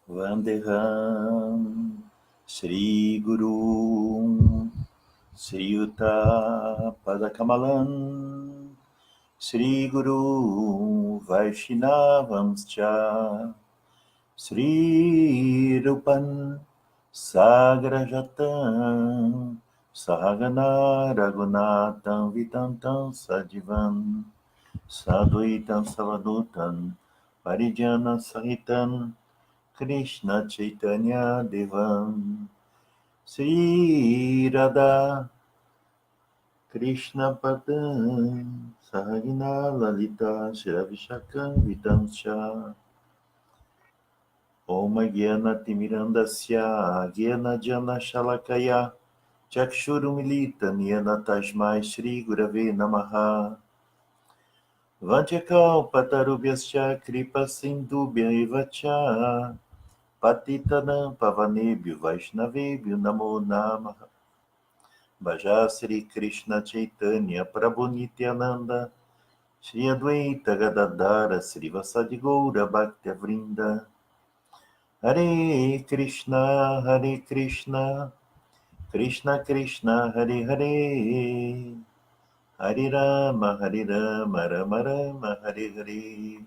Vandeham Shri Guru Sri Yuta Padakamalam Shri Guru Vaishnavamscha Sri Rupan Sagrajatam Sahagana Raghunatam Vitantam Sadivam Sadhuitam Savadutam Parijana Sahitam Krishna Chaitanya Devam Sri Radha Krishna Padam Sahagina Lalita Shiravishakam Vitamsha Om Gyana Timirandasya Gyana Jana Shalakaya Chakshurumilita Nyana Tasmai Shri Gurave Namaha Vanchakal Patarubhyascha Kripa Sindubhya Evacha Patitanam Pavanebhyo Vaishnavebhyo Namo Namaha Bhajasri Krishna Chaitanya Prabhu Nityananda Shri Advaita Gadadhara Sri Vasadi Goura Bhakta Vrinda Hare Krishna Krishna Krishna Hare Hare Hare Rama Rama Rama Hare Hare.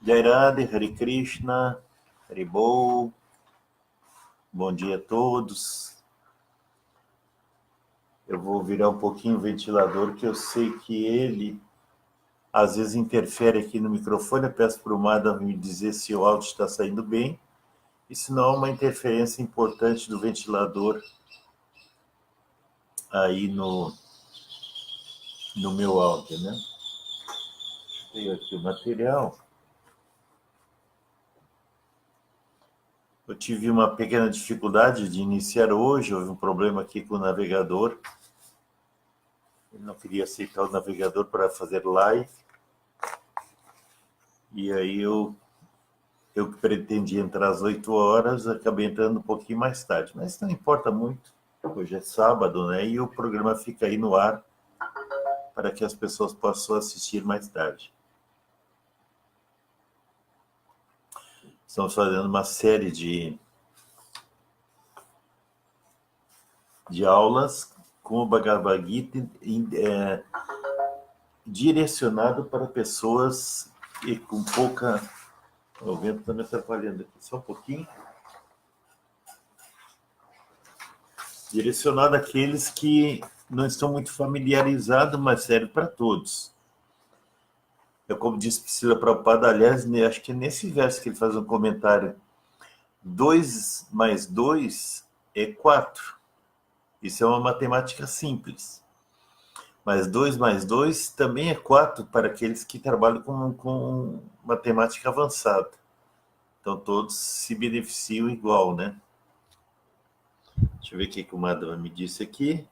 Jai Radha, Hare Krishna, Hare Bol. Bom dia a todos. Eu vou virar um pouquinho o ventilador, que eu sei que ele às vezes interfere aqui no microfone. Eu peço para o Mada me dizer se o áudio está saindo bem e se não há uma interferência importante do ventilador aí no meu áudio, né? Tenho aqui o material. Eu tive uma pequena dificuldade de iniciar hoje, houve um problema aqui com o navegador. Ele não queria aceitar o navegador para fazer live. E aí eu que pretendia entrar às 8 horas, acabei entrando um pouquinho mais tarde. Mas não importa muito, hoje é sábado, né? E o programa fica aí no ar para que as pessoas possam assistir mais tarde. Estamos fazendo uma série de aulas com o Bhagavad Gita direcionado para pessoas e com pouca... O vento está me atrapalhando aqui, só um pouquinho. Direcionado àqueles que não estão muito familiarizados, mas serve para todos. É como disse Srila Prabhupada, aliás, acho que é nesse verso que ele faz um comentário. 2 mais 2 é 4. Isso é uma matemática simples. Mas 2 mais 2 também é 4 para aqueles que trabalham com matemática avançada. Então todos se beneficiam igual, né? Deixa eu ver o que o Madhava me disse aqui.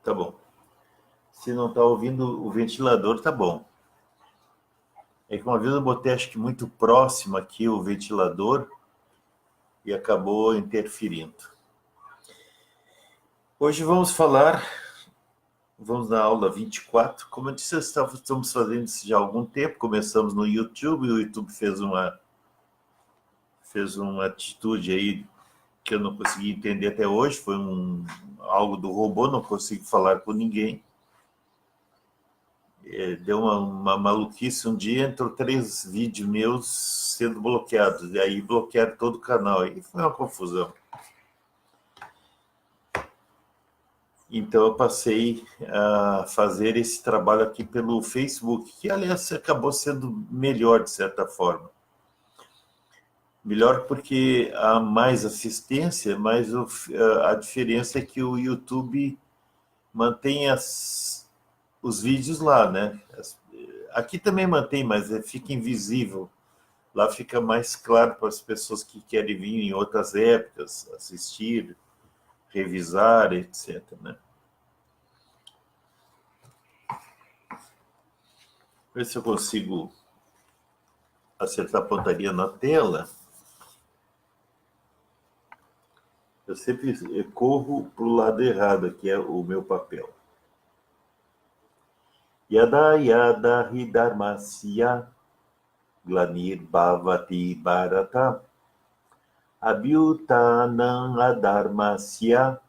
Tá bom. Se não está ouvindo o ventilador, tá bom. É que uma vez eu botei, acho que muito próximo aqui o ventilador e acabou interferindo. Hoje vamos na aula 24. Como eu disse, estamos fazendo isso já há algum tempo. Começamos no YouTube, e o YouTube fez uma atitude aí que eu não consegui entender até hoje. Foi algo do robô, não consigo falar com ninguém. Deu uma maluquice. Um dia entrou 3 vídeos meus sendo bloqueados, e aí bloquearam todo o canal, aí foi uma confusão. Então eu passei a fazer esse trabalho aqui pelo Facebook, que aliás acabou sendo melhor de certa forma. Melhor porque há mais assistência, mas a diferença é que o YouTube mantém os vídeos lá, né? Aqui também mantém, mas fica invisível. Lá fica mais claro para as pessoas que querem vir em outras épocas, assistir, revisar, etc., né? Ver se eu consigo acertar a pontaria na tela, eu sempre corro para o lado errado, que é o meu papel. Yada yada hidharmasya glanir bhavati bharata abhyutanam adharmasya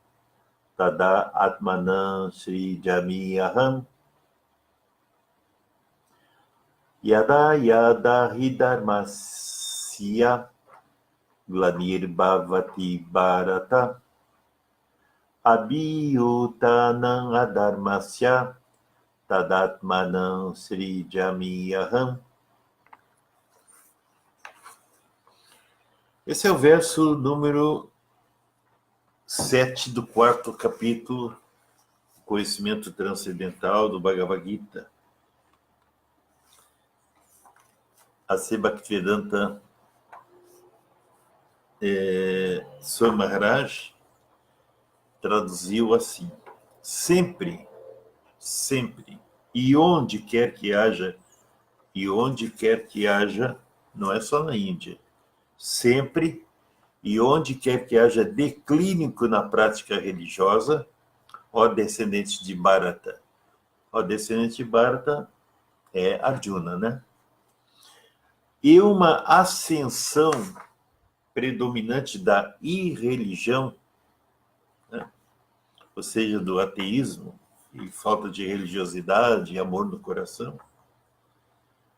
tada atmanam srijamiyaham. Yada yada hidharmasya glanir bhavati bharata abhyutanam adharmasya tadatmanam srijamiyaham. Esse é o verso número 7 do 4º capítulo, Conhecimento Transcendental do Bhagavad Gita. A.C. Bhaktivedanta Swami Maharaj traduziu assim: sempre, sempre, e onde quer que haja, não é só na Índia, sempre e onde quer que haja declínio na prática religiosa, ó descendente de Bharata. Ó descendente de Bharata é Arjuna, né? E uma ascensão predominante da irreligião, né? Ou seja, do ateísmo e falta de religiosidade e amor no coração,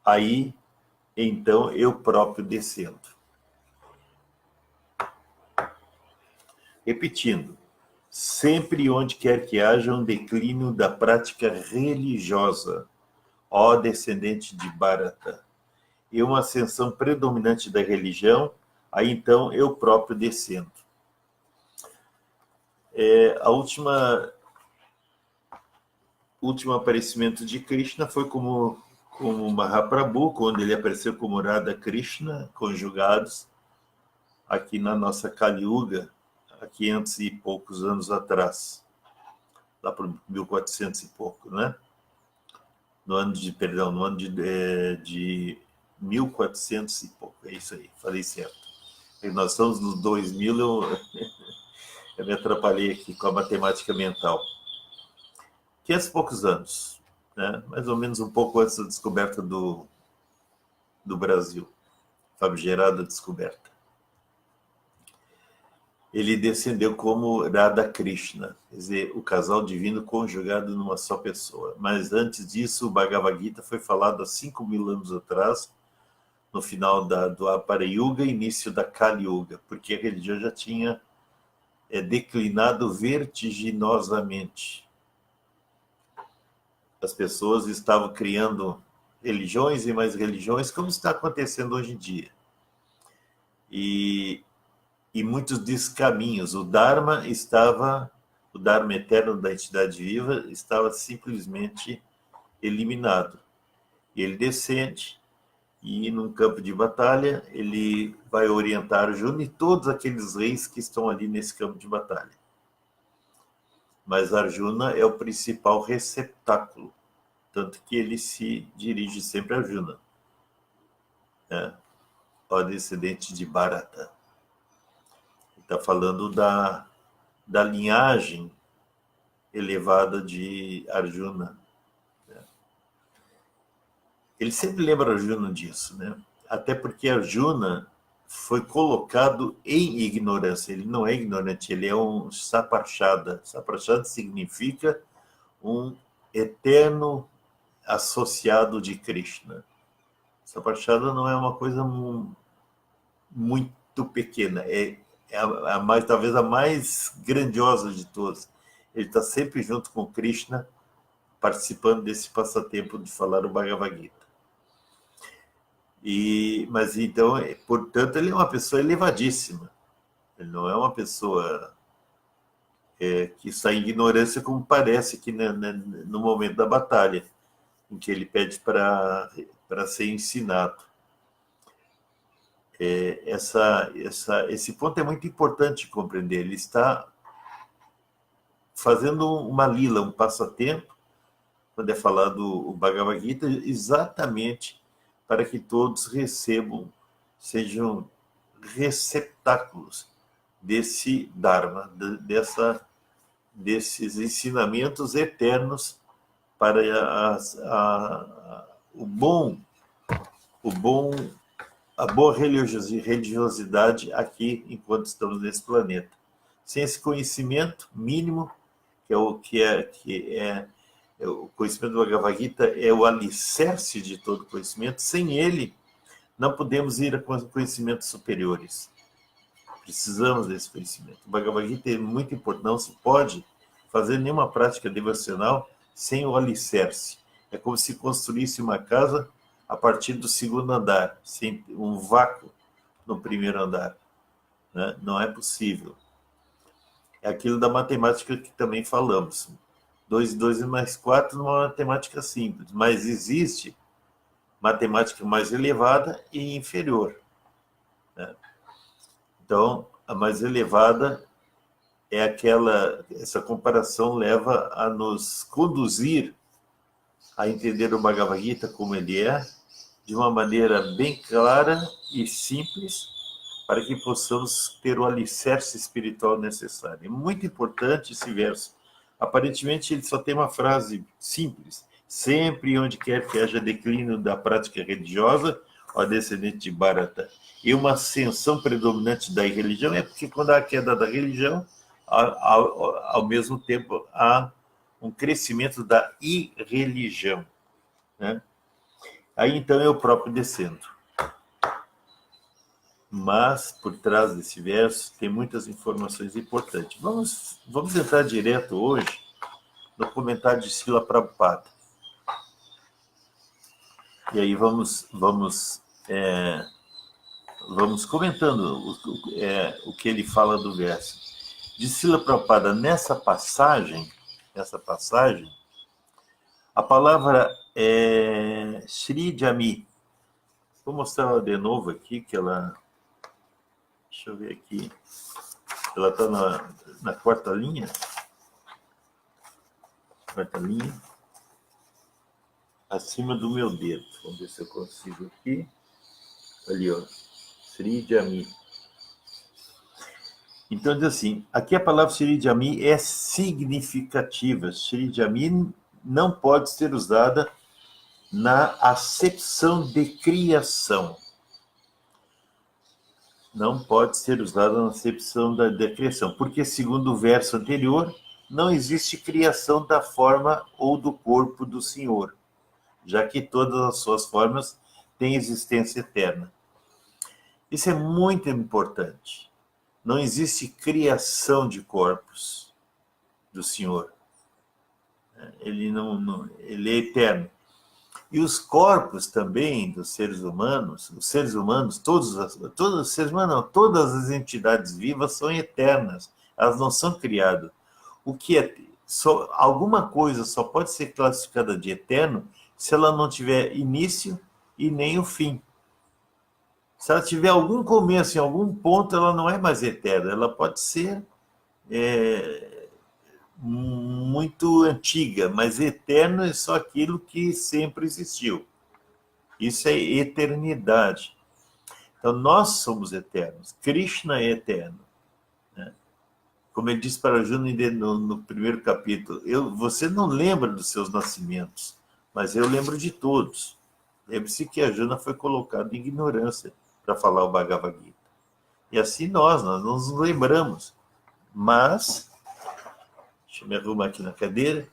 aí, então, eu próprio descendo. Repetindo, sempre onde quer que haja um declínio da prática religiosa, ó descendente de Bharata, e uma ascensão predominante da religião, aí então eu próprio descendo. A último aparecimento de Krishna foi como Mahaprabhu, quando ele apareceu como Radha Krishna, conjugados, aqui na nossa Kali Yuga, há 500 e poucos anos atrás, lá para 1400 e pouco, né? No ano de 1400 e pouco, é isso aí, falei certo. E nós estamos no 2000, eu me atrapalhei aqui com a matemática mental. 500 e poucos anos, né? Mais ou menos um pouco antes da descoberta do Brasil, famigerada descoberta. Ele descendeu como Radha Krishna, quer dizer, o casal divino conjugado numa só pessoa. Mas antes disso, o Bhagavad Gita foi falado há 5.000 anos atrás, no final do Dwapara Yuga, início da Kali Yuga, porque a religião já tinha declinado vertiginosamente. As pessoas estavam criando religiões e mais religiões, como está acontecendo hoje em dia. E muitos descaminhos. O Dharma eterno da entidade viva estava simplesmente eliminado. E ele descende e, num campo de batalha, ele vai orientar Arjuna e todos aqueles reis que estão ali nesse campo de batalha. Mas Arjuna é o principal receptáculo, tanto que ele se dirige sempre a Arjuna, né? O descendente de Bharata. Está falando da linhagem elevada de Arjuna. Ele sempre lembra Arjuna disso, né? Até porque Arjuna foi colocado em ignorância. Ele não é ignorante, ele é um saprachada. Saprachada significa um eterno associado de Krishna. Saprachada não é uma coisa muito pequena, talvez a mais grandiosa de todas. Ele está sempre junto com Krishna, participando desse passatempo de falar o Bhagavad Gita. Mas então, portanto, ele é uma pessoa elevadíssima. Ele não é uma pessoa que está em ignorância, como parece aqui no momento da batalha, em que ele pede para ser ensinado. Esse ponto é muito importante de compreender. Ele está fazendo uma lila, um passatempo, quando é falado o Bhagavad Gita, exatamente para que todos recebam, sejam receptáculos desse Dharma, desses ensinamentos eternos para o bom, a boa religiosidade aqui enquanto estamos nesse planeta. Sem esse conhecimento mínimo, que é o conhecimento do Bhagavad Gita, é o alicerce de todo conhecimento. Sem ele, não podemos ir a conhecimentos superiores. Precisamos desse conhecimento. O Bhagavad Gita é muito importante. Não se pode fazer nenhuma prática devocional sem o alicerce. É como se construísse uma casa a partir do segundo andar, sem um vácuo no primeiro andar. Né? Não é possível. É aquilo da matemática que também falamos. 2 e 2 mais 4 numa matemática simples, mas existe matemática mais elevada e inferior. Né? Então, a mais elevada é essa comparação leva a nos conduzir a entender o Bhagavad Gita como ele é, de uma maneira bem clara e simples, para que possamos ter o alicerce espiritual necessário. É muito importante esse verso. Aparentemente, ele só tem uma frase simples. Sempre e onde quer que haja declínio da prática religiosa, ó descendente de Bharata, e uma ascensão predominante da irreligião, é porque quando há a queda da religião, ao mesmo tempo há um crescimento da irreligião. Né? Aí então é o próprio descendo. Mas, por trás desse verso, tem muitas informações importantes. Vamos entrar direto hoje no comentário de Srila Prabhupada. E aí vamos comentando o que ele fala do verso. De Srila Prabhupada, nessa passagem, a palavra é Sri Jami. Vou mostrar ela de novo aqui, que ela... Deixa eu ver aqui. Ela está na quarta linha. Quarta linha. Acima do meu dedo. Vamos ver se eu consigo aqui. Ali, ó. Sri Jami. Então, diz assim, aqui a palavra Sri Jami é significativa. Sri Jami não pode ser usada na acepção de criação. Não pode ser usada na acepção da criação, porque, segundo o verso anterior, não existe criação da forma ou do corpo do Senhor, já que todas as suas formas têm existência eterna. Isso é muito importante. Não existe criação de corpos do Senhor. Ele ele é eterno. E os corpos também dos seres humanos, todas as entidades vivas são eternas, elas não são criadas. Alguma coisa só pode ser classificada de eterno se ela não tiver início e nem o fim. Se ela tiver algum começo em algum ponto, ela não é mais eterna, ela pode ser muito antiga, mas eterno é só aquilo que sempre existiu. Isso é eternidade. Então, nós somos eternos. Krishna é eterno. Né? Como ele disse para Arjuna no primeiro capítulo, você não lembra dos seus nascimentos, mas eu lembro de todos. Lembre-se que Arjuna foi colocado em ignorância para falar o Bhagavad Gita. E assim nós não nos lembramos. Mas... Deixa eu me arrumar aqui na cadeira.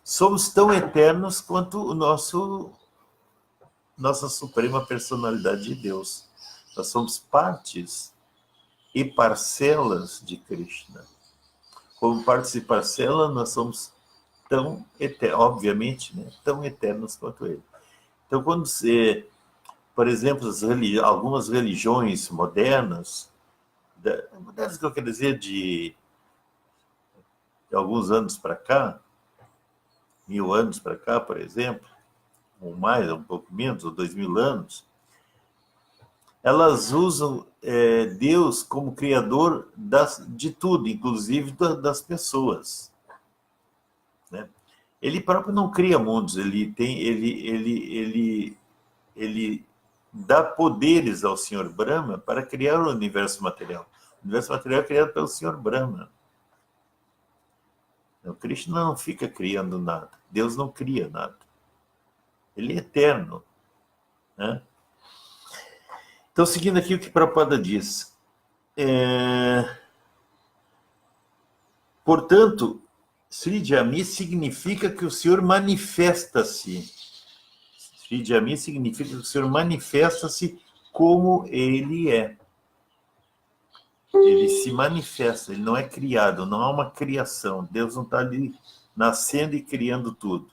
Somos tão eternos quanto nossa suprema personalidade de Deus. Nós somos partes e parcelas de Krishna. Como partes e parcelas, nós somos tão eternos, obviamente, né? Tão eternos quanto ele. Então, quando você, por exemplo, algumas religiões modernas que eu quero dizer de alguns anos para cá, 1000 anos para cá, por exemplo, ou mais, ou um pouco menos, ou 2000 anos, elas usam Deus como criador de tudo, inclusive das pessoas. Né? Ele próprio não cria mundos, ele dá poderes ao Senhor Brahma para criar o universo material. O universo material é criado pelo Senhor Brahma. O Krishna não fica criando nada. Deus não cria nada. Ele é eterno. Né? Então, seguindo aqui o que Prabhupada diz. Portanto, Sri Jami significa que o Senhor manifesta-se. Sri Jami significa que o Senhor manifesta-se como Ele é. Ele se manifesta, Ele não é criado, não há uma criação. Deus não está ali nascendo e criando tudo.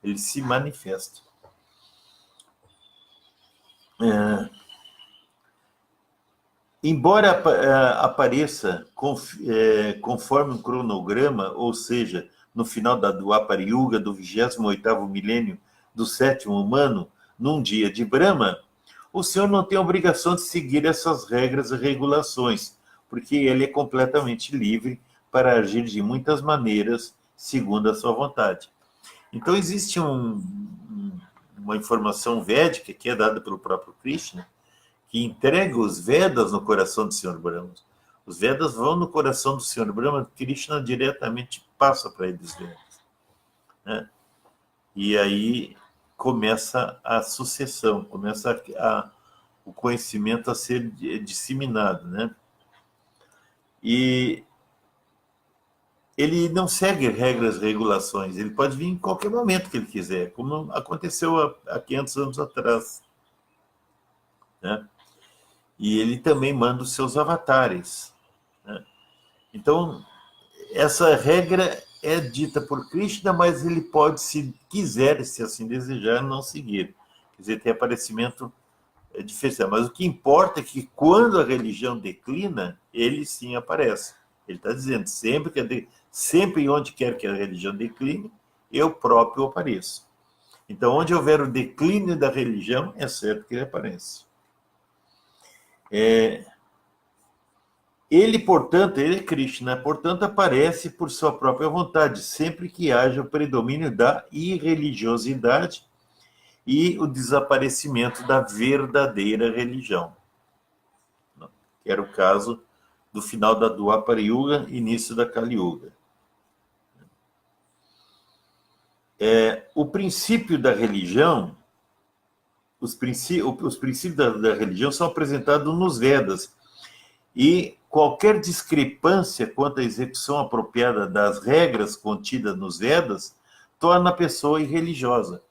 Ele se manifesta. Embora apareça conforme um cronograma, ou seja, no final da Dwapara Yuga, do 28º milênio do 7º humano, num dia de Brahma, o Senhor não tem a obrigação de seguir essas regras e regulações, porque ele é completamente livre para agir de muitas maneiras, segundo a sua vontade. Então, existe uma informação védica que é dada pelo próprio Krishna, que entrega os Vedas no coração do Senhor Brahma. Os Vedas vão no coração do Senhor Brahma, Krishna diretamente passa para eles os Vedas. Né? E aí começa a sucessão, começa o conhecimento a ser disseminado. Né? E ele não segue regras e regulações, ele pode vir em qualquer momento que ele quiser, como aconteceu há 500 anos atrás. Né? E ele também manda os seus avatares. Né? Então, essa regra é dita por Krishna, mas ele pode, se quiser, se assim desejar, não seguir. Quer dizer, tem aparecimento diferenciado. Mas o que importa é que quando a religião declina, ele sim aparece. Ele está dizendo, sempre e onde quer que a religião decline, eu próprio apareço. Então, onde houver o declínio da religião, é certo que ele aparece. Ele, portanto, ele é Krishna, portanto, aparece por sua própria vontade, sempre que haja o predomínio da irreligiosidade e o desaparecimento da verdadeira religião. Que era o caso do final da Dwapara Yuga, início da Kali Yuga. O princípio da religião, os princípios da religião são apresentados nos Vedas, e qualquer discrepância quanto à execução apropriada das regras contidas nos Vedas torna a pessoa irreligiosa.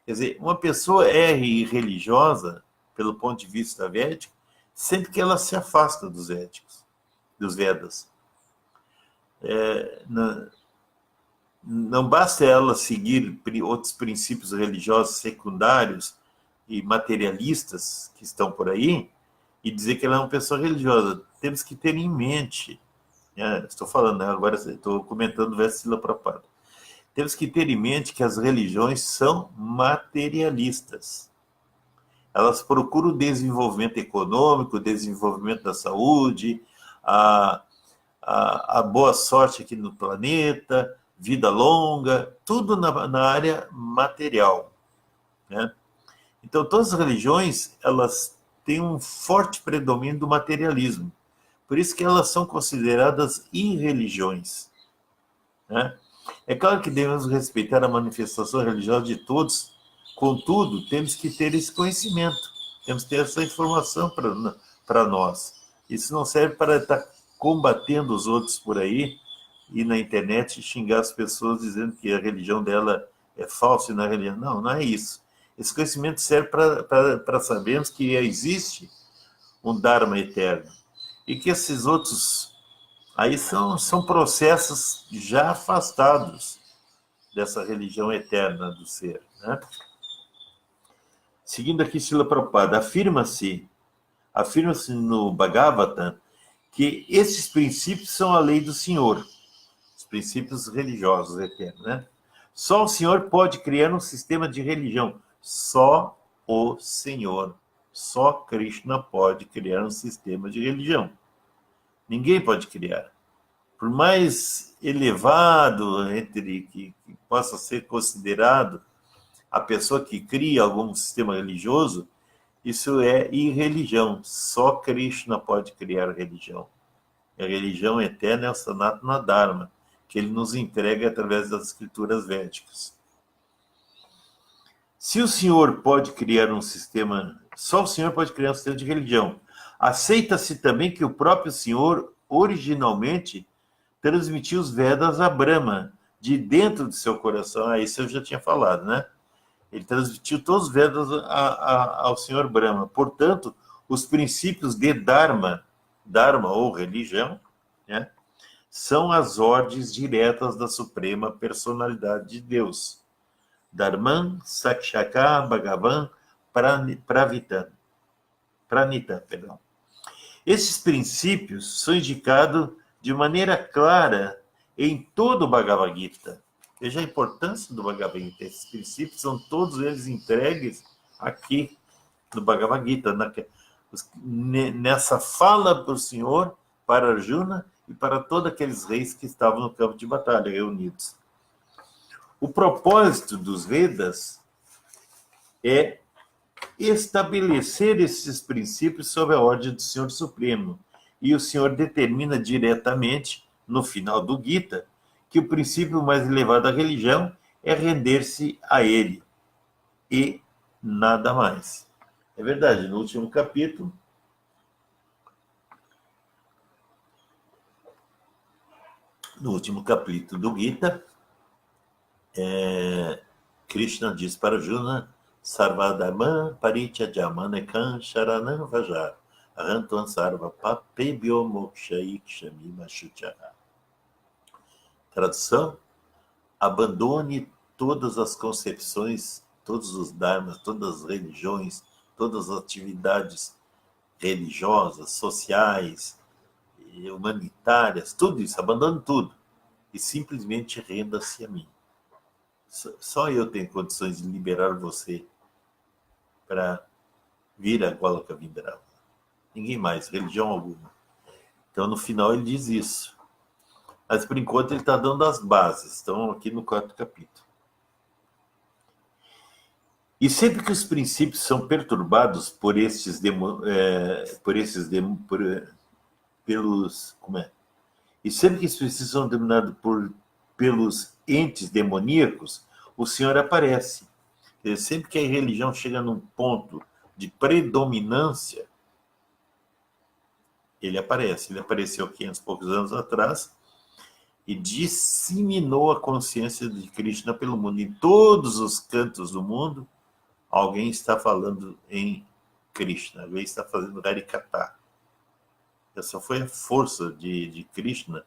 Quer dizer, uma pessoa é irreligiosa, pelo ponto de vista védico, sempre que ela se afasta dos Vedas. Não basta ela seguir outros princípios religiosos secundários e materialistas que estão por aí e dizer que ela é uma pessoa religiosa. Temos que ter em mente, estou falando, agora estou comentando o verso Srila Prabhupada. Temos que ter em mente que as religiões são materialistas. Elas procuram o desenvolvimento econômico, o desenvolvimento da saúde, a boa sorte aqui no planeta, vida longa, tudo na área material. Né? Então, todas as religiões, elas têm um forte predomínio do materialismo. Por isso que elas são consideradas irreligiões. Né? É claro que devemos respeitar a manifestação religiosa de todos, contudo, temos que ter esse conhecimento, temos que ter essa informação para nós. Isso não serve para estar combatendo os outros por aí e na internet xingar as pessoas dizendo que a religião dela é falsa e não é religião. Não, não é isso. Esse conhecimento serve para sabermos que existe um Dharma eterno e que esses outros aí são processos já afastados dessa religião eterna do ser. Né? Seguindo aqui, Srila Prabhupada, afirma-se no Bhagavatam que esses princípios são a lei do Senhor, os princípios religiosos eternos. Né? Só o Senhor pode criar um sistema de religião. Só o Senhor, só Krishna pode criar um sistema de religião. Ninguém pode criar. Por mais elevado que possa ser considerado a pessoa que cria algum sistema religioso, Isso é irreligião. Só Krishna pode criar religião. A religião eterna é o Sanatana Dharma, que ele nos entrega através das escrituras védicas. Se o Senhor pode criar um sistema, só o Senhor pode criar um sistema de religião. Aceita-se também que o próprio Senhor, originalmente, transmitiu os Vedas a Brahma, de dentro de seu coração. Isso eu já tinha falado, né? Ele transmitiu todos os Vedas ao Senhor Brahma. Portanto, os princípios de Dharma ou religião, né, são as ordens diretas da Suprema Personalidade de Deus. Dharman, Sakshaka, Bhagavan, Pranita. Esses princípios são indicados de maneira clara em todo o Bhagavad Gita. Veja a importância do Bhagavad Gita. Esses princípios são todos eles entregues aqui no Bhagavad Gita, nessa fala para o Senhor, para Arjuna e para todos aqueles reis que estavam no campo de batalha reunidos. O propósito dos Vedas é estabelecer esses princípios sob a ordem do Senhor Supremo. E o Senhor determina diretamente, no final do Gita, que o princípio mais elevado da religião é render-se a ele e nada mais. É verdade, no último capítulo, do Gita, Krishna diz para Arjuna: Sarvadharma Parityajamanakan Sharanam Vajar Arantuan Sarva Papebhyo Mokshaikshamim Mashuchaha. Tradução: abandone todas as concepções, todos os dharmas, todas as religiões, todas as atividades religiosas, sociais, humanitárias, tudo isso, abandone tudo e simplesmente renda-se a mim. Só eu tenho condições de liberar você para vir a Goloka Vrindavan. Ninguém mais, religião alguma. Então, no final, ele diz isso. Mas, por enquanto, ele está dando as bases. Estão aqui no 4º capítulo. E sempre que os princípios são perturbados E sempre que os princípios são dominados pelos entes demoníacos, o Senhor aparece. Quer dizer, sempre que a religião chega num ponto de predominância, ele aparece. Ele apareceu 500 e poucos anos atrás e disseminou a consciência de Krishna pelo mundo. Em todos os cantos do mundo, alguém está falando em Krishna, alguém está fazendo Harikatha. Essa foi a força de Krishna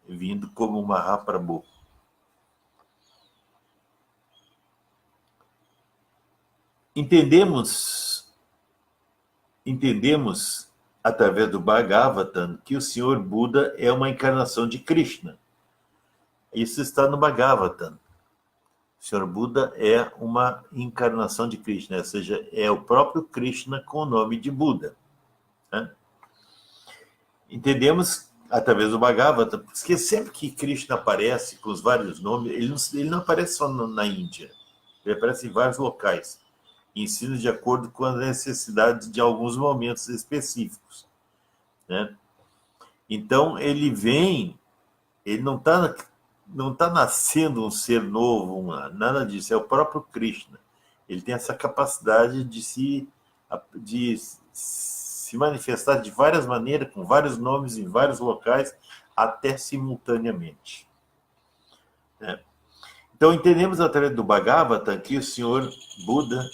vindo como Mahaprabhu. Entendemos através do Bhagavatam que o Senhor Buda é uma encarnação de Krishna. Isso está no Bhagavatam. O Senhor Buda é uma encarnação de Krishna, ou seja, é o próprio Krishna com o nome de Buda. Né? Entendemos através do Bhagavatam, porque sempre que Krishna aparece com os vários nomes, ele não aparece só na Índia, ele aparece em vários locais, e ensina de acordo com as necessidades de alguns momentos específicos. Né? Então, ele vem, ele não está nascendo um ser novo, nada disso, é o próprio Krishna. Ele tem essa capacidade de se manifestar de várias maneiras, com vários nomes em vários locais, até simultaneamente. Né? Então, entendemos através do Bhagavatam que o Senhor Buda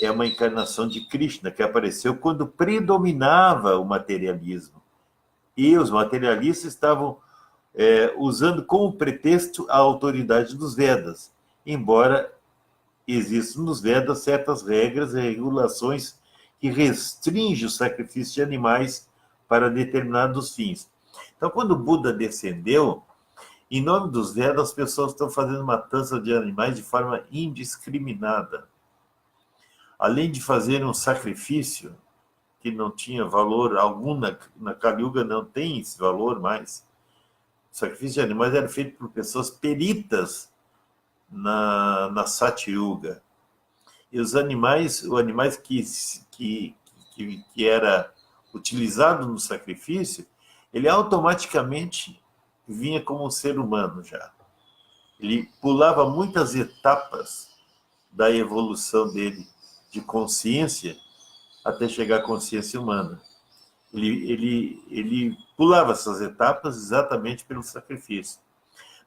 é uma encarnação de Krishna, que apareceu quando predominava o materialismo. E os materialistas estavam usando como pretexto a autoridade dos Vedas, embora existam nos Vedas certas regras e regulações que restringem o sacrifício de animais para determinados fins. Então, quando o Buda descendeu, em nome dos Vedas, as pessoas estão fazendo matança de animais de forma indiscriminada. Além de fazer um sacrifício que não tinha valor algum, na Kali Yuga não tem esse valor mais. O sacrifício de animais era feito por pessoas peritas na Satyuga. E os animais que era utilizado no sacrifício, ele automaticamente vinha como um ser humano já. Ele pulava muitas etapas da evolução dele de consciência até chegar à consciência humana. Ele pulava essas etapas exatamente pelo sacrifício.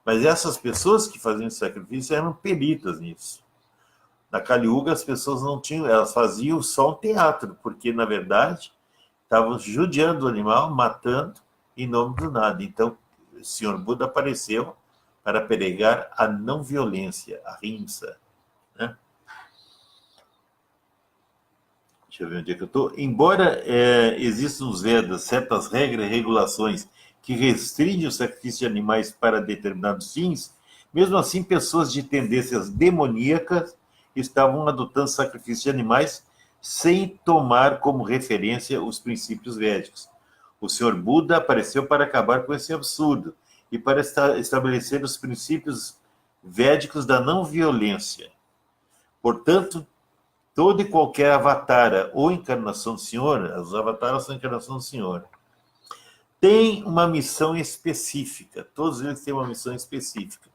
Mas essas pessoas que faziam sacrifício eram peritas nisso. Na Kali Yuga, as pessoas não tinham, elas faziam só um teatro, porque, na verdade, estavam judiando o animal, matando em nome do nada. Então, o Senhor Buda apareceu para pregar a não violência, a rimsa. Né? Deixa eu ver onde é que eu estou. Embora existam nos Vedas certas regras e regulações que restringem o sacrifício de animais para determinados fins, mesmo assim, pessoas de tendências demoníacas estavam adotando sacrifício de animais sem tomar como referência os princípios védicos. O Senhor Buda apareceu para acabar com esse absurdo e para estabelecer os princípios védicos da não violência. Portanto, todo e qualquer avatara ou encarnação do Senhor, os avataras são a encarnação do Senhor, tem uma missão específica. Todos eles têm uma missão específica.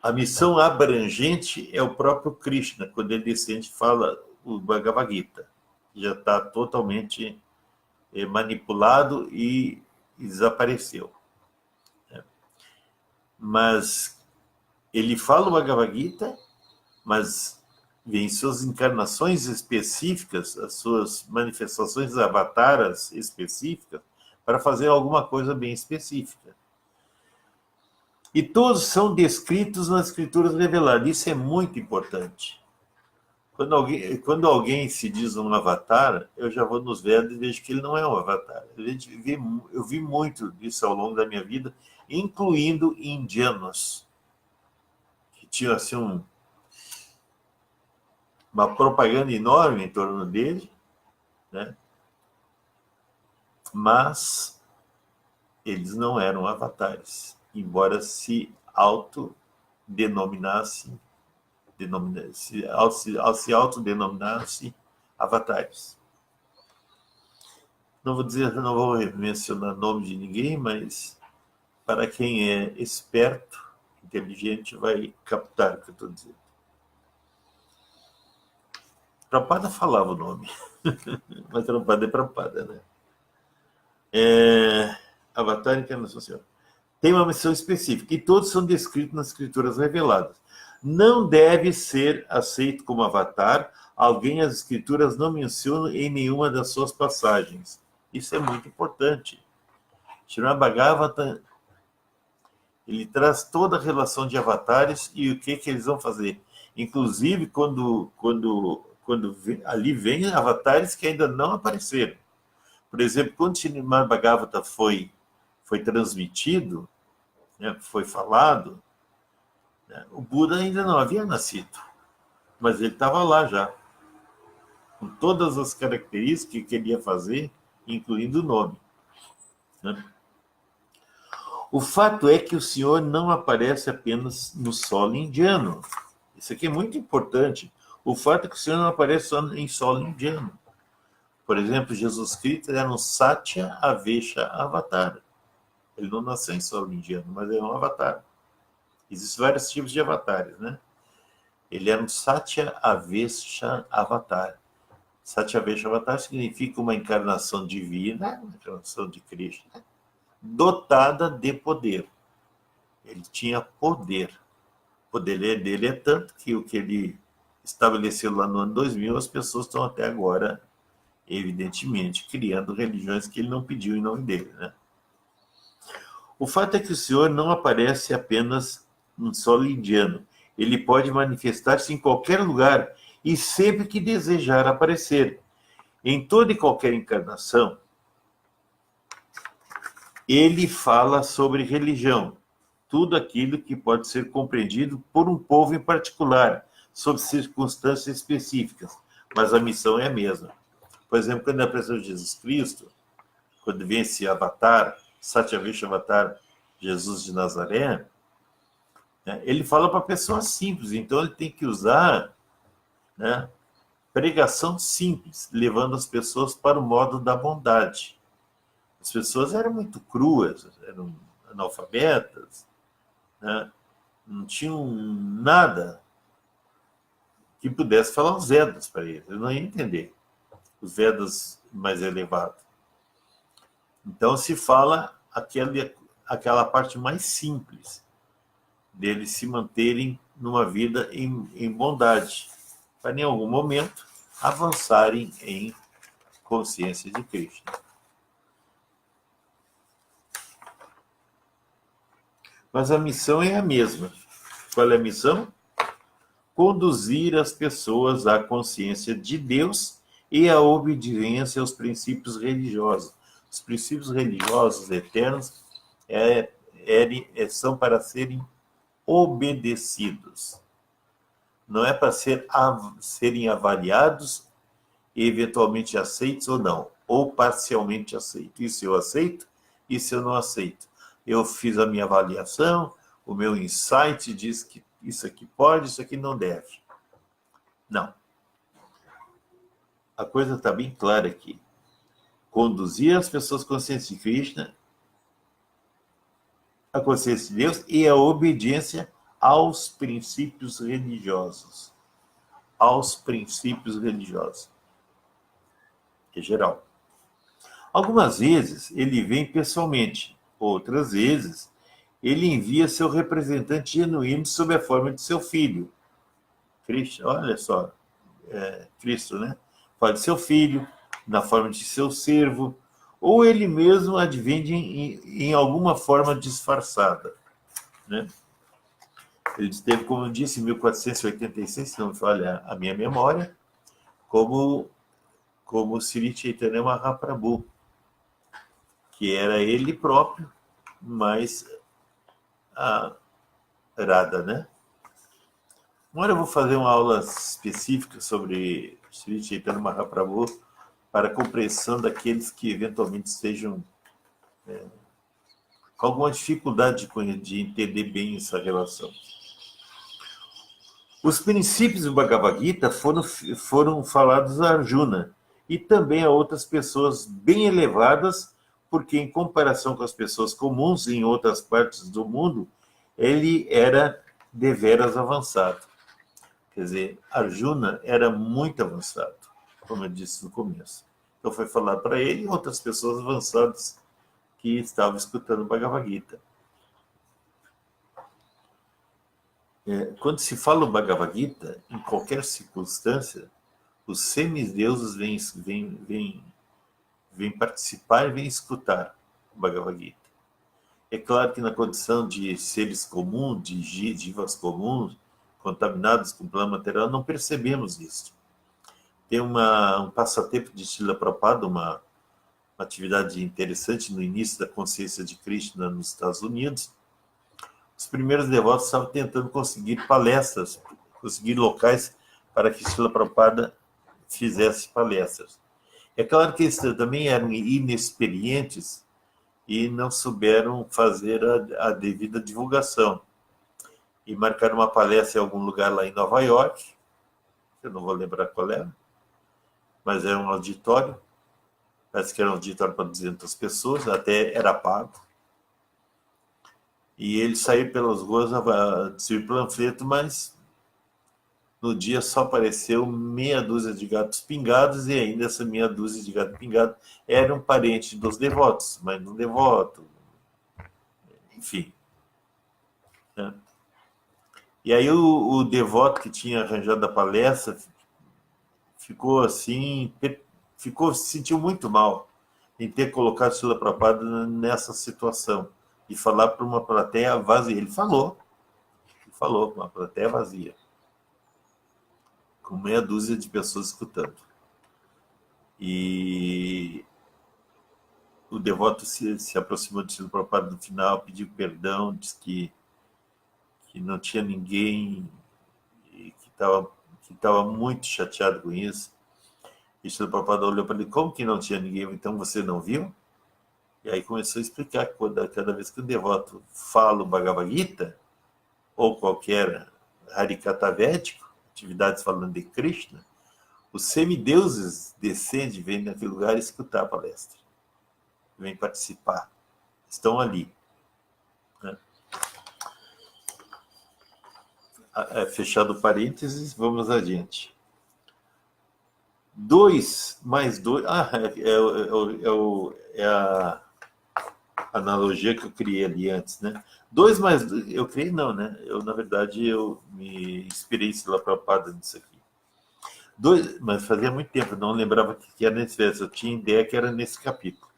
A missão abrangente é o próprio Krishna, quando ele descende e fala o Bhagavad Gita. Já está totalmente manipulado e desapareceu. Mas ele fala o Bhagavad Gita, mas vem suas encarnações específicas, as suas manifestações avataras específicas, para fazer alguma coisa bem específica. E todos são descritos nas escrituras reveladas. Isso é muito importante. Quando alguém se diz um avatar, eu já vou nos Vedas e vejo que ele não é um avatar. Eu vi muito disso ao longo da minha vida, incluindo indianos, que tinham assim, uma propaganda enorme em torno dele, né? Mas eles não eram avatares, embora se autodenominassem, se autodenominassem avatares. Não vou mencionar nome de ninguém, mas para quem é esperto, inteligente, vai captar o que eu estou dizendo. Prabhupada falava o nome, mas Prabhupada é Prabhupada, né? Avatar Encarnação Senhor. Tem uma missão específica, e todos são descritos nas escrituras reveladas. Não deve ser aceito como avatar alguém as escrituras não mencionam em nenhuma das suas passagens. Isso é muito importante. Srimad Bhagavatam, ele traz toda a relação de avatares e o que eles vão fazer. Inclusive, quando ali vem avatares que ainda não apareceram. Por exemplo, quando o Srimad Bhagavatam foi transmitido, né, foi falado, né, o Buda ainda não havia nascido, mas ele estava lá já, com todas as características que queria fazer, incluindo o nome. Né? O fato é que o Senhor não aparece apenas no solo indiano. Isso aqui é muito importante. O fato é que o Senhor não aparece só em solo indiano. Por exemplo, Jesus Cristo era um Satya Avesha Avatar. Ele não nasceu em solo indiano, mas é um avatar. Existem vários tipos de avatares, né? Ele era um Satya Avesha Avatar. Satya Avesha Avatar significa uma encarnação divina, uma encarnação de Krishna, dotada de poder. Ele tinha poder. O poder dele é tanto que o que ele estabeleceu lá no ano 2000, as pessoas estão até agora, evidentemente, criando religiões que ele não pediu em nome dele, né? O fato é que o Senhor não aparece apenas no solo indiano. Ele pode manifestar-se em qualquer lugar e sempre que desejar aparecer. Em toda e qualquer encarnação, ele fala sobre religião, tudo aquilo que pode ser compreendido por um povo em particular, sob circunstâncias específicas, mas a missão é a mesma. Por exemplo, quando apareceu Jesus Cristo, quando vem esse avatar, Satya Avesha Avatar, Jesus de Nazaré, né, ele fala para pessoas simples, então ele tem que usar né? Pregação simples, levando as pessoas para o modo da bondade. As pessoas eram muito cruas, eram analfabetas, né? Não tinham nada que pudesse falar os Vedas para eles. Eles não iam entender os Vedas mais elevados. Então se fala aquela parte mais simples deles se manterem numa vida em bondade, para em algum momento avançarem em consciência de Krishna. Mas a missão é a mesma. Qual é a missão? Conduzir as pessoas à consciência de Deus e à obediência aos princípios religiosos. Os princípios religiosos eternos são para serem obedecidos. Não é para serem avaliados e eventualmente aceitos ou não, ou parcialmente aceitos. Isso eu aceito, isso eu não aceito. Eu fiz a minha avaliação, o meu insight diz que isso aqui pode, isso aqui não deve. Não. A coisa está bem clara aqui. Conduzir as pessoas conscientes de Krishna, a consciência de Deus e a obediência aos princípios religiosos. Aos princípios religiosos. Em geral. Algumas vezes ele vem pessoalmente, outras vezes ele envia seu representante genuíno sob a forma de seu filho. Cristo, olha só, Cristo, né? Pode ser seu filho, na forma de seu servo, ou ele mesmo advém em alguma forma disfarçada, né? Ele esteve, como eu disse, em 1486, se não me falha a minha memória, como Sri Chaitanya Mahaprabhu, que era ele próprio, mas a Radha, né? Agora eu vou fazer uma aula específica sobre Sri Chaitanya Mahaprabhu para a compreensão daqueles que eventualmente estejam com alguma dificuldade de entender bem essa relação. Os princípios do Bhagavad Gita foram falados a Arjuna e também a outras pessoas bem elevadas, porque em comparação com as pessoas comuns em outras partes do mundo, ele era deveras avançado. Quer dizer, Arjuna era muito avançado, como eu disse no começo. Então foi falado para ele e outras pessoas avançadas que estavam escutando o Bhagavad Gita. Quando se fala o Bhagavad Gita, em qualquer circunstância, os semideuses vêm participar e vêm escutar o Bhagavad Gita. É claro que na condição de seres comuns, de jivas comuns, contaminados com o plano material, não percebemos isso. Tem um passatempo de Srila Prabhupada, uma atividade interessante no início da consciência de Krishna nos Estados Unidos. Os primeiros devotos estavam tentando conseguir palestras, conseguir locais para que Srila Prabhupada fizesse palestras. É claro que eles também eram inexperientes e não souberam fazer a devida divulgação. E marcaram uma palestra em algum lugar lá em Nova York, eu não vou lembrar qual era, mas era um auditório, parece que era um auditório para 200 pessoas, até era pago. E ele saiu pelas ruas a distribuir panfleto, mas no dia só apareceu meia dúzia de gatos pingados, e ainda essa meia dúzia de gatos pingados era um parente dos devotos, mas não devoto. Enfim. Né? E aí o devoto que tinha arranjado a palestra ficou assim, se sentiu muito mal em ter colocado Srila Prabhupada nessa situação e falar para uma plateia vazia. Ele falou uma plateia vazia, com meia dúzia de pessoas escutando. E o devoto se aproximou de Srila Prabhupada no final, pediu perdão, disse que não tinha ninguém, e que estava muito chateado com isso. E Srila Prabhupada olhou para ele: como que não tinha ninguém? Então você não viu? E aí começou a explicar que cada vez que o devoto fala o Bhagavad Gita, ou qualquer Harikata védico, atividades falando de Krishna, os semideuses descendem, vêm naquele lugar escutar a palestra. Vêm participar. Estão ali. Né? Fechado parênteses, vamos adiante. 2 mais 2... é a analogia que eu criei ali antes, né? 2 mais 2... Eu criei não, né? Na verdade, eu me inspirei em Srila Prabhupada nisso aqui. 2, mas fazia muito tempo, não lembrava que era nesse verso. Eu tinha ideia que era nesse capítulo.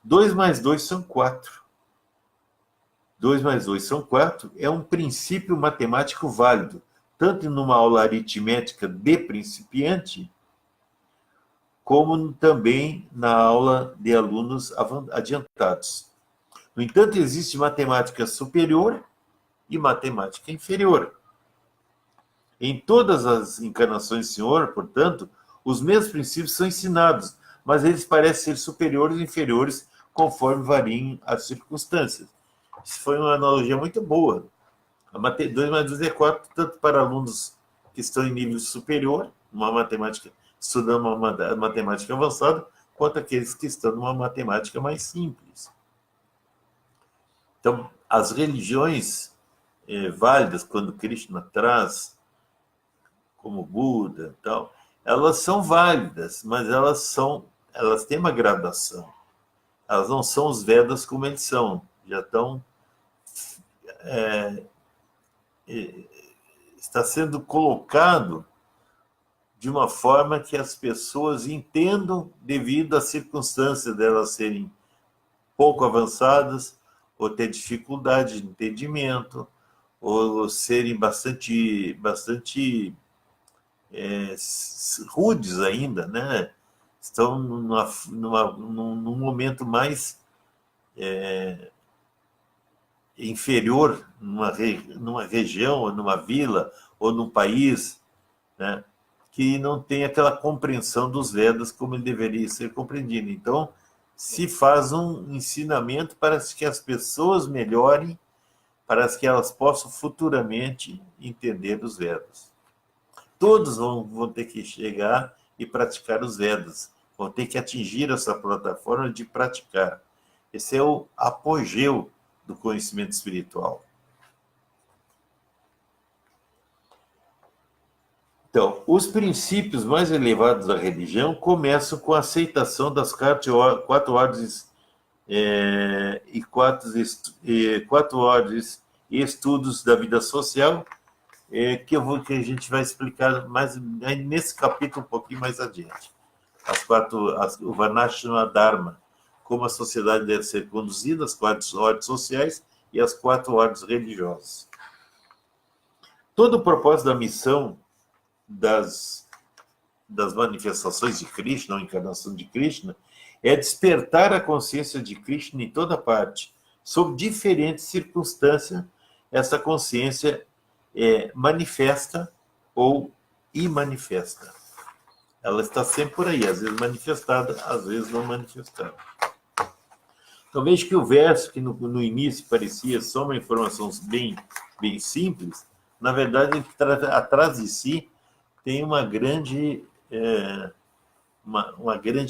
2 mais 2 são 4. 2 mais 2 são 4 é um princípio matemático válido, tanto numa aula aritmética de principiante, como também na aula de alunos adiantados. No entanto, existe matemática superior e matemática inferior. Em todas as encarnações do Senhor, portanto, os mesmos princípios são ensinados, mas eles parecem ser superiores e inferiores conforme variam as circunstâncias. Isso foi uma analogia muito boa. 2 mais 2 é 4, tanto para alunos que estão em nível superior, uma matemática, estudando uma matemática avançada, quanto aqueles que estão numa matemática mais simples. Então, as religiões válidas, quando Krishna traz, como Buda e tal, elas são válidas, mas elas têm uma gradação. Elas não são os Vedas como eles são, já estão está sendo colocado de uma forma que as pessoas entendam devido às circunstâncias delas serem pouco avançadas, ou ter dificuldade de entendimento, ou serem bastante rudes ainda, né? Estão num momento mais inferior, numa região, ou numa vila, ou num país, né? Que não tem aquela compreensão dos Vedas como ele deveria ser compreendido. Então, se faz um ensinamento para que as pessoas melhorem, para que elas possam futuramente entender os Vedas. Todos vão ter que chegar e praticar os Vedas, vão ter que atingir essa plataforma de praticar. Esse é o apogeu do conhecimento espiritual. Então, os princípios mais elevados da religião começam com a aceitação das 4 ordens e 4 ordens e estudos da vida social, que a gente vai explicar mais nesse capítulo um pouquinho mais adiante. O Varnashrama Dharma, como a sociedade deve ser conduzida, as 4 ordens sociais e as 4 ordens religiosas. Todo o propósito da missão das manifestações de Krishna, ou encarnação de Krishna, é despertar a consciência de Krishna em toda parte. Sob diferentes circunstâncias, essa consciência manifesta ou imanifesta. Ela está sempre por aí, às vezes manifestada, às vezes não manifestada. Então, veja que o verso, que no início parecia só uma informação bem simples, na verdade, atrás de si tem uma grande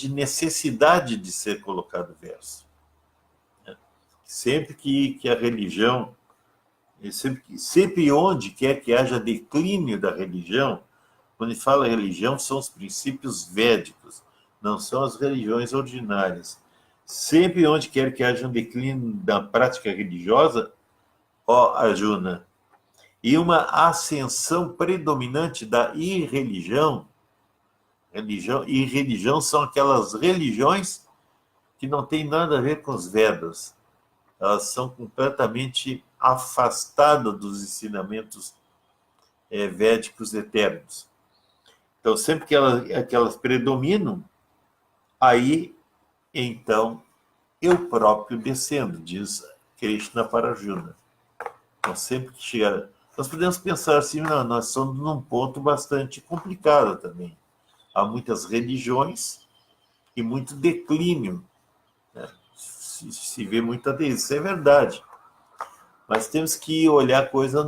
necessidade de ser colocado o verso. Sempre que a religião, sempre onde quer que haja declínio da religião, quando ele fala religião, são os princípios védicos, não são as religiões ordinárias. Sempre onde quer que haja um declínio da prática religiosa, ó Arjuna, e uma ascensão predominante da irreligião. Religião são aquelas religiões que não têm nada a ver com os Vedas. Elas são completamente afastadas dos ensinamentos védicos eternos. Então, sempre que elas predominam, aí, então, eu próprio descendo, diz Krishna para Arjuna. Então, sempre que chegar... Nós podemos pensar assim, não, nós somos num ponto bastante complicado também. Há muitas religiões e muito declínio. Né? Se vê muita deles, isso é verdade. Mas temos que olhar a coisa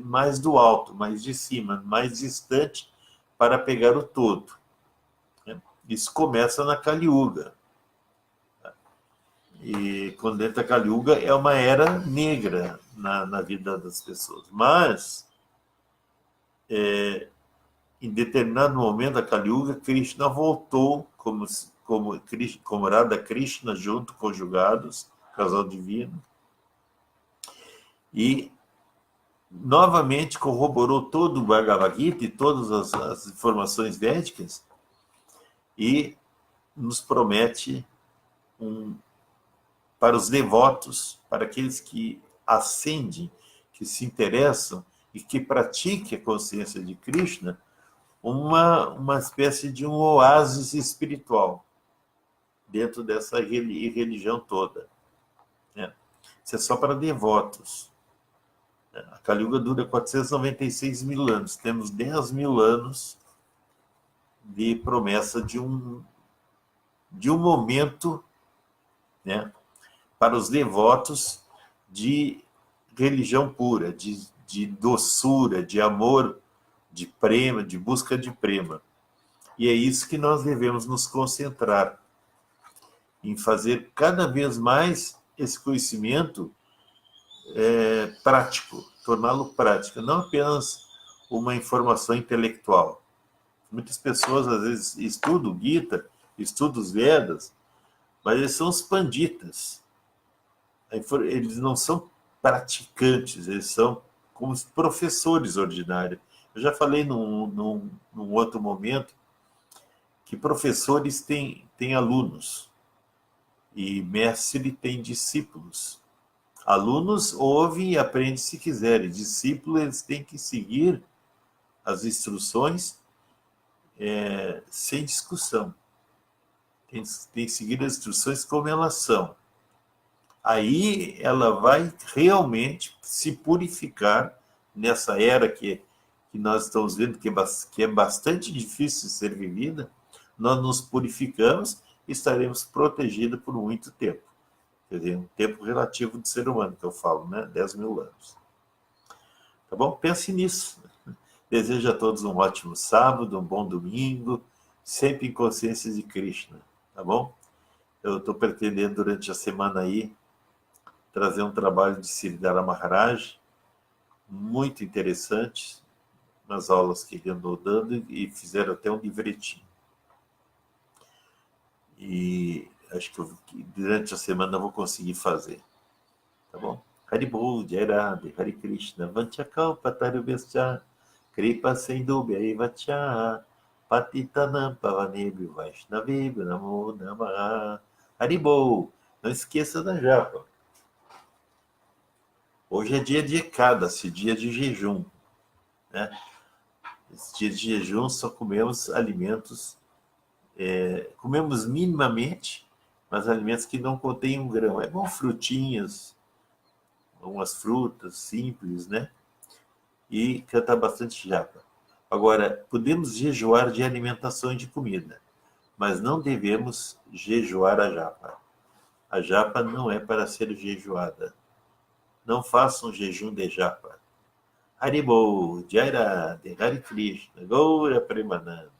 mais do alto, mais de cima, mais distante, para pegar o todo. Isso começa na Kali Yuga. E quando entra a Kali Yuga, é uma era negra na vida das pessoas. Mas, em determinado momento da Kali Yuga, Krishna voltou como Radha Krishna, junto, conjugados, casal divino, e novamente corroborou todo o Bhagavad Gita e todas as informações védicas e nos promete para os devotos, para aqueles que ascendem, que se interessam e que pratiquem a consciência de Krishna, uma espécie de um oásis espiritual dentro dessa religião toda. Isso é só para devotos. A Kali Yuga dura 496 mil anos. Temos 10 mil anos de promessa de um momento, né, para os devotos de religião pura, de doçura, de amor, de prema, de busca de prema. E é isso que nós devemos nos concentrar, em fazer cada vez mais esse conhecimento prático, torná-lo prático, não apenas uma informação intelectual. Muitas pessoas, às vezes, estudam o Gita, estudam os Vedas, mas eles são os panditas. Eles não são praticantes, eles são como professores ordinários. Eu já falei num outro momento que professores têm alunos e mestre tem discípulos. Alunos ouvem e aprendem se quiserem. Discípulos, eles têm que seguir as instruções sem discussão. Tem que seguir as instruções como elas são. Aí ela vai realmente se purificar nessa era que nós estamos vendo que é bastante difícil de ser vivida. Nós nos purificamos e estaremos protegidos por muito tempo. Quer dizer, um tempo relativo do ser humano, que eu falo, né? 10 mil anos. Tá bom? Pense nisso. Desejo a todos um ótimo sábado, um bom domingo, sempre em consciência de Krishna. Tá bom? Eu estou pretendendo, durante a semana aí, trazer um trabalho de Siddhara Maharaj, muito interessante, nas aulas que ele andou dando, e fizeram até um livretinho. E acho que durante a semana eu vou conseguir fazer. Tá bom? Haribol, Jai Radha, Hare Krishna, Vanchakalpa Tarubhascha, Kripa Sindubhya Evacha, Patitanam Pavanebhyo Vaishnavebhyo Namo Namaha. Haribol, não esqueça da japa. Hoje é dia de Ekadasi, dia de jejum, né? Esse dia de jejum só comemos alimentos, comemos minimamente, mas alimentos que não contêm um grão. É bom frutinhas, umas frutas simples, né? E cantar bastante japa. Agora, podemos jejuar de alimentação e de comida, mas não devemos jejuar a japa. A japa não é para ser jejuada. Não façam jejum de japa. Haribol, Jai Radha, Hare Krishna, Gaura Premananda.